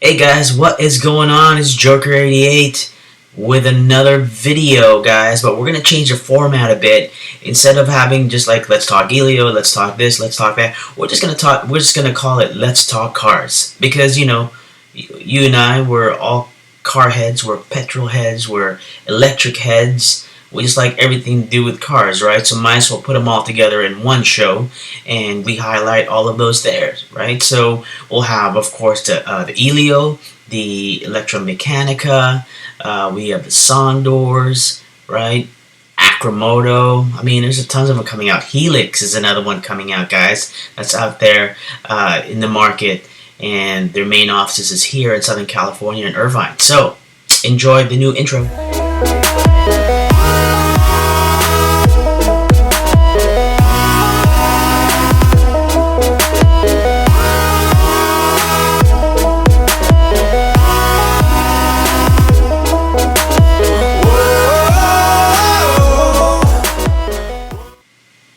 Hey guys, what is going on? It's Joker88 with another video, guys, but we're going to change the format a bit. Instead of having just like let's talk Elio, let's talk this, let's talk that, we're just going to call it Let's Talk Cars, because you and I, we're all car heads, we're petrol heads, we're electric heads. We just like everything to do with cars, right? So might as well put them all together in one show, and we highlight all of those there, right? So we'll have, of course, the Elio, the Electra Meccanica, we have the Sondors, right? Acromoto. I mean, there's tons of them coming out. Helix is another one coming out, guys. That's out there in the market, and their main office is here in Southern California in Irvine. So enjoy the new intro.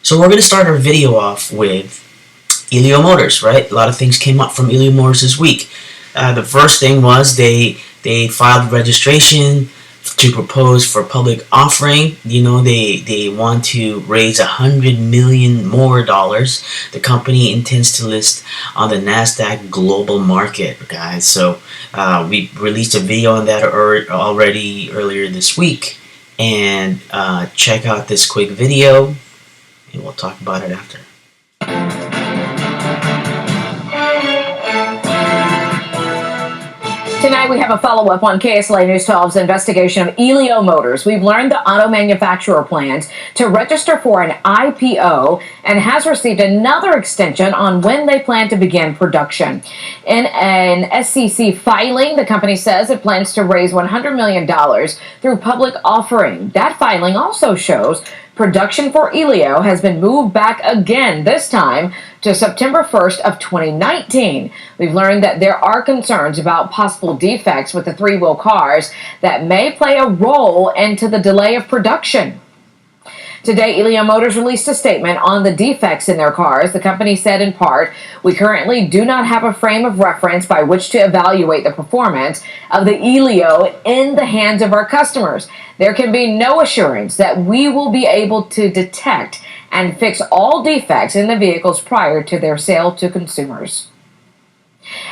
So we're going to start our video off with Elio Motors, right? A lot of things came up from Elio Motors this week. The first thing was they filed registration to propose for public offering. You know, they want to raise $100 million more. The company intends to list on the NASDAQ global market, guys. So we released a video on that already earlier this week. And check out this quick video, and we'll talk about it after. Tonight we have a follow-up on KSLA News 12's investigation of Elio Motors. We've learned the auto manufacturer plans to register for an IPO and has received another extension on when they plan to begin production. In an SEC filing, the company says it plans to raise $100 million through public offering. That filing also shows production for Elio has been moved back again, this time to September 1st of 2019. We've learned that there are concerns about possible defects with the three-wheel cars that may play a role into the delay of production. Today, Elio Motors released a statement on the defects in their cars. The company said in part, "We currently do not have a frame of reference by which to evaluate the performance of the Elio in the hands of our customers. There can be no assurance that we will be able to detect and fix all defects in the vehicles prior to their sale to consumers."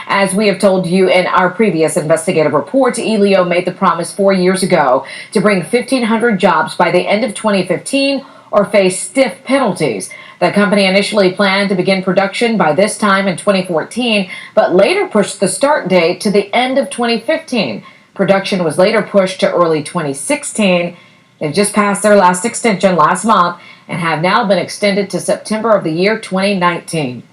As we have told you in our previous investigative report, Elio made the promise 4 years ago to bring 1,500 jobs by the end of 2015 or face stiff penalties. The company initially planned to begin production by this time in 2014, but later pushed the start date to the end of 2015. Production was later pushed to early 2016. They've just passed their last extension last month and have now been extended to September of the year 2019.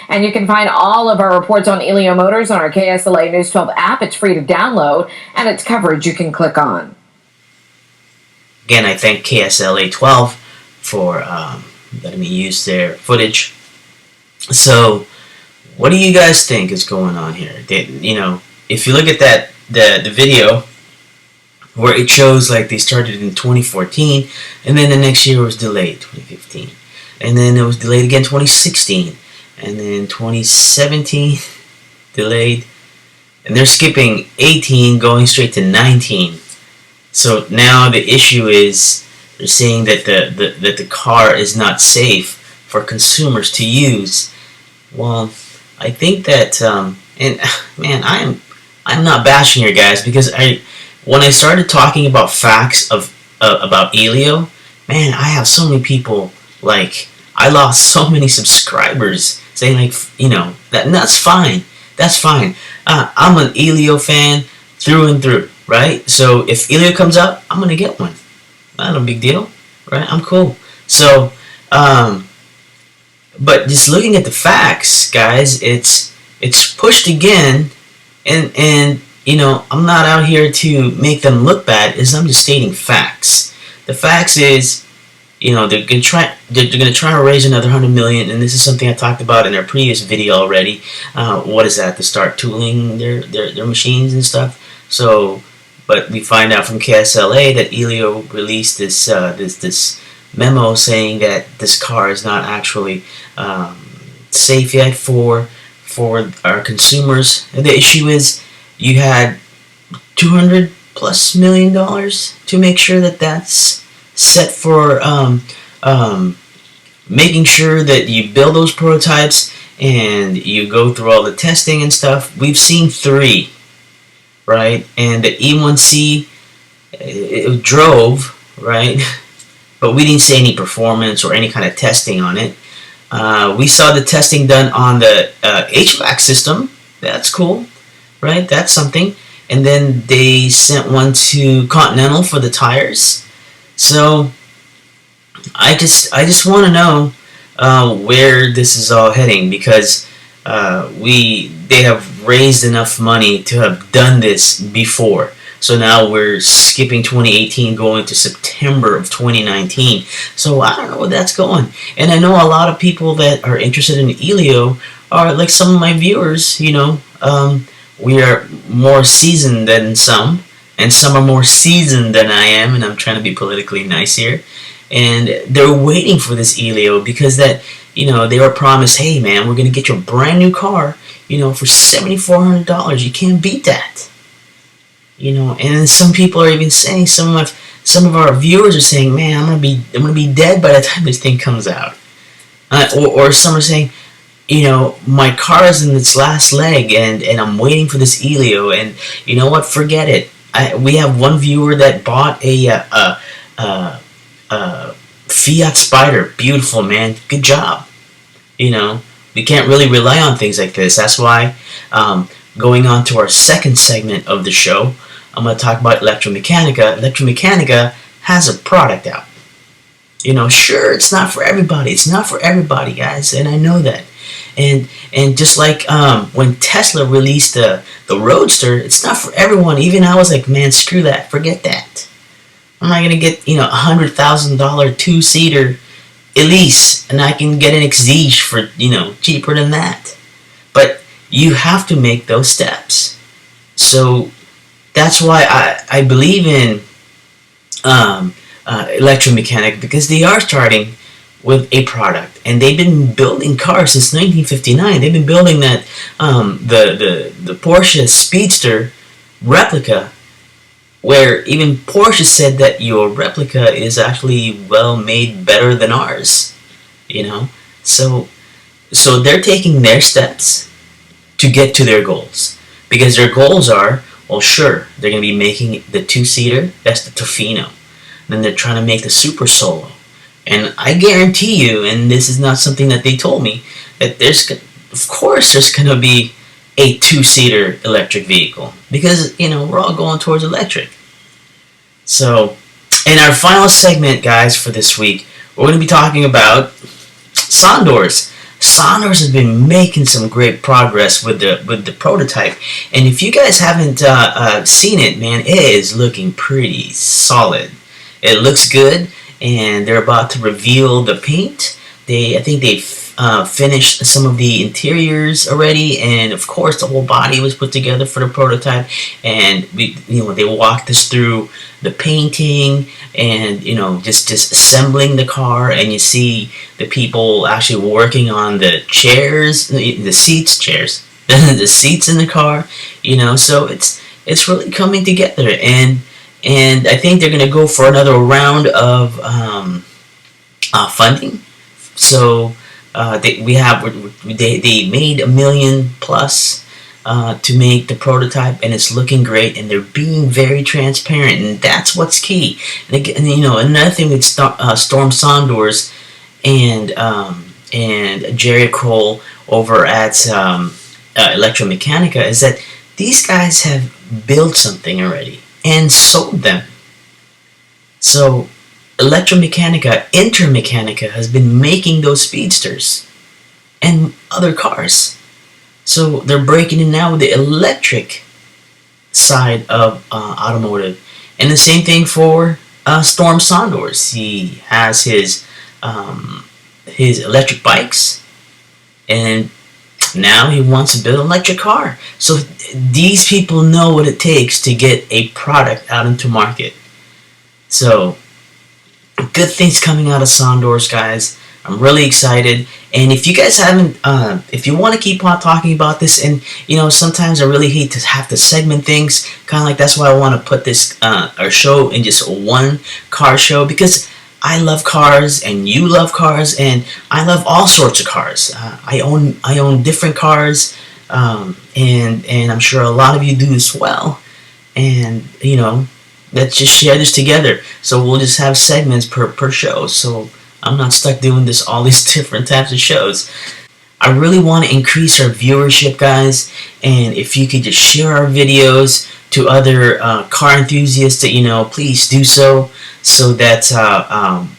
And you can find all of our reports on Elio Motors on our KSLA News 12 app. It's free to download, and its coverage you can click on. Again, I thank KSLA 12 for letting me use their footage. So, what do you guys think is going on here? If you look at that the video where it shows like they started in 2014, and then the next year was delayed, 2015, and then it was delayed again 2016. And then 2017 delayed, and they're skipping 18 going straight to 19. So now the issue is they're saying that the car is not safe for consumers to use. Well, I think that and man, I'm not bashing here, guys, because when I started talking about facts of about Elio, man, I have so many people, like, I lost so many subscribers saying, like, that's fine. That's fine. I'm an Elio fan through and through, right? So if Elio comes up, I'm going to get one. Not a big deal, right? I'm cool. So, but just looking at the facts, guys, it's pushed again, and I'm not out here to make them look bad. I'm just stating facts. The facts is, they're gonna try to raise another $100 million, and this is something I talked about in our previous video already. What is that? To start tooling their machines and stuff. So, but we find out from KSLA that Elio released this memo saying that this car is not actually safe yet for our consumers. And the issue is you had $200+ million to make sure that that's set for making sure that you build those prototypes and you go through all the testing and stuff. We've seen 3, right? And the E1C, it drove, right? But we didn't see any performance or any kind of testing on it. We saw the testing done on the HVAC system. That's cool, right? That's something. And then they sent one to Continental for the tires. So I just want to know where this is all heading, because they have raised enough money to have done this before. So now we're skipping 2018, going to September of 2019. So I don't know where that's going. And I know a lot of people that are interested in Elio are like some of my viewers. We are more seasoned than some, and some are more seasoned than I am, and I'm trying to be politically nice here. And they're waiting for this Elio because they were promised, hey man, we're gonna get you a brand new car, for $7,400. You can't beat that. And then some people are even saying, some of our viewers are saying, man, I'm gonna be dead by the time this thing comes out. Or some are saying, my car is in its last leg, and I'm waiting for this Elio, and you know what? Forget it. We have one viewer that bought a Fiat Spyder. Beautiful, man. Good job. We can't really rely on things like this. That's why, going on to our second segment of the show, I'm going to talk about Electra Meccanica. Electra Meccanica has a product out. Sure, it's not for everybody. It's not for everybody, guys, and I know that. And just like when Tesla released the Roadster, it's not for everyone. Even I was like, man, screw that. Forget that. I'm not going to get, $100,000 two-seater Elise, and I can get an Exige for, cheaper than that. But you have to make those steps. So that's why I believe in Electra Meccanica, because they are starting with a product, and they've been building cars since 1959. They've been building that the Porsche Speedster replica, where even Porsche said that your replica is actually made better than ours. So they're taking their steps to get to their goals, because their goals are, well, sure, they're going to be making the two-seater. That's the Tofino. Then they're trying to make the Super Solo. And I guarantee you, and this is not something that they told me, that there's going to be a two-seater electric vehicle, because we're all going towards electric. So in our final segment, guys, for this week, we're going to be talking about Sondors. Sondors has been making some great progress with the prototype, and if you guys haven't seen it, man, it is looking pretty solid. It looks good, and they're about to reveal the paint. I think they finished some of the interiors already, and of course the whole body was put together for the prototype. And they walked us through the painting and just assembling the car, and you see the people actually working on the chairs, the seats in the car. So it's really coming together, and I think they're going to go for another round of funding. So they made $1 million plus to make the prototype, and it's looking great, and they're being very transparent, and that's what's key. And again, another thing with Storm Sondors and Jerry Kroll over at Electra Meccanica is that these guys have built something already and sold them. So Electra Meccanica, Intermeccanica, has been making those speedsters and other cars. So they're breaking in now with the electric side of automotive. And the same thing for Storm Sondors. He has his electric bikes, and now he wants to build an electric car. So these people know what it takes to get a product out into market. So good things coming out of Sondors, guys. I'm really excited. And if you guys haven't, if you want to keep on talking about this, and sometimes I really hate to have to segment things, kind of like that's why I want to put this our show in just one car show, because I love cars and you love cars and I love all sorts of cars. I own different cars, and I'm sure a lot of you do as well. And let's just share this together. So we'll just have segments per show. So I'm not stuck doing all these different types of shows. I really want to increase our viewership, guys. And if you could just share our videos to other car enthusiasts, that please do so that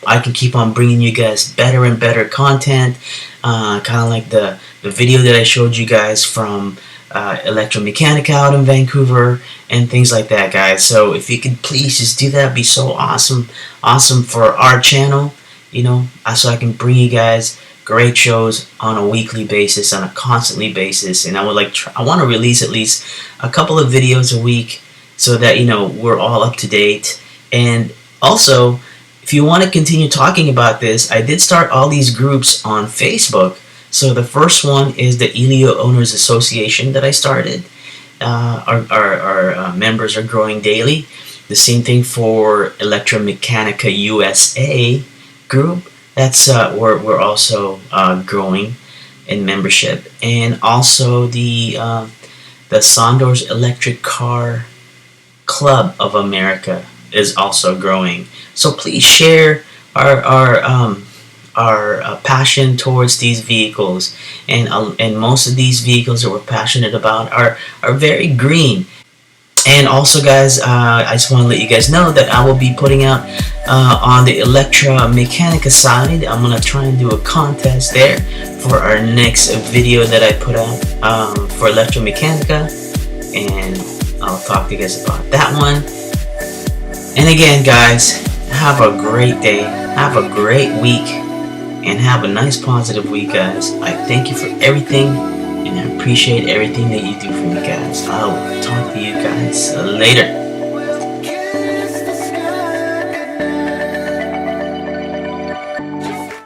I can keep on bringing you guys better and better content. Kind of like the video that I showed you guys from Electra Meccanica out in Vancouver and things like that, guys. So if you could please just do that, it'd be so awesome for our channel, so I can bring you guys great shows on a weekly basis, on a constantly basis. And I want to release at least a couple of videos a week so that we're all up to date. And also, if you want to continue talking about this, I did start all these groups on Facebook. So the first one is the Elio Owners Association that I started. Our members are growing daily. The same thing for Electra Meccanica USA group. That's we're also growing in membership, and also the Sondors Electric Car Club of America is also growing. So please share our passion towards these vehicles, and most of these vehicles that we're passionate about are very green. And also, guys, I just want to let you guys know that I will be putting out on the Electra Meccanica side. I'm going to try and do a contest there for our next video that I put out for Electra Meccanica. And I'll talk to you guys about that one. And again, guys, have a great day. Have a great week. And have a nice positive week, guys. I thank you for everything, and I appreciate everything that you do for me, guys. I'll talk to you guys later.